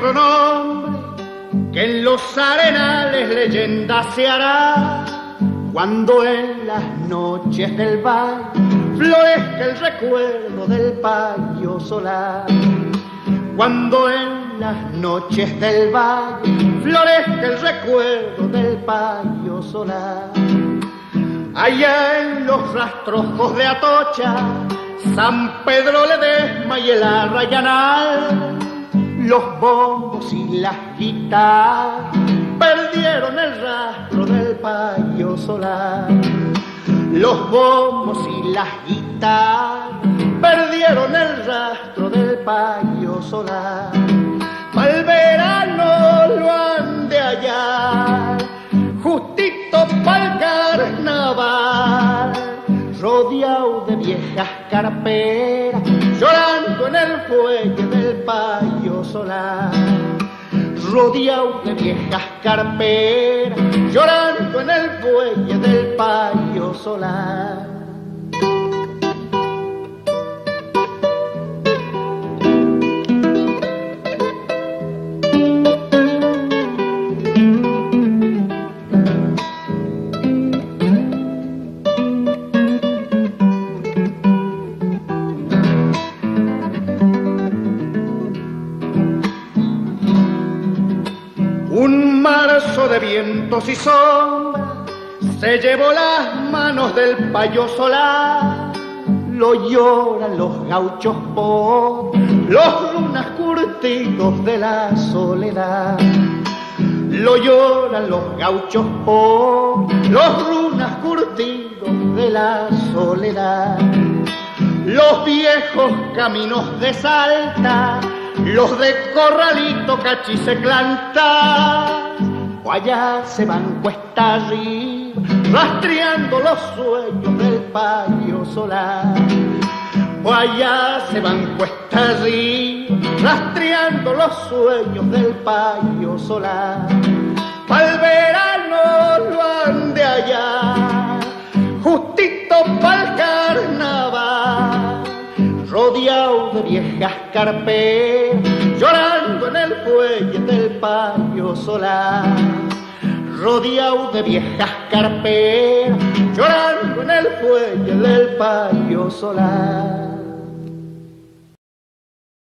otro nombre, que en los arenales leyenda se hará, cuando en las noches del valle florezca el recuerdo del payo solar. Cuando en las noches del valle florezca el recuerdo del payo solar. Allá en los rastrojos de Atocha, San Pedro Ledesma y el Arrayanal, los bombos y las guitarras perdieron el rastro del payo solar. Los bombos y las guitarras perdieron el rastro del payo solar. Pa'l verano lo han de hallar, justito pa'l carnaval, rodeado de viejas carperas, llorando en el fuelle del payo solar. Rodeado de viejas carperas, llorando en el fuelle del payo solar. Un marzo de vientos y sombras se llevó las manos del payo solar. Lo lloran los gauchos pobres, los lunas curtidos de la soledad. Lo lloran los gauchos pobres, los lunas curtidos de la soledad. Los viejos caminos de Salta, los de Corralito, Cachiceclanta, o allá se van cuesta arriba, rastreando los sueños del payo solar. O allá se van cuesta arriba, rastreando los sueños del payo solar. Pa'l verano lo han de hallar, justito pa'l carnaval, rodeado de viejas carperas, llorando en el fuelle del payo solar. Rodeado de viejas carperas, llorando en el fuelle del payo solar.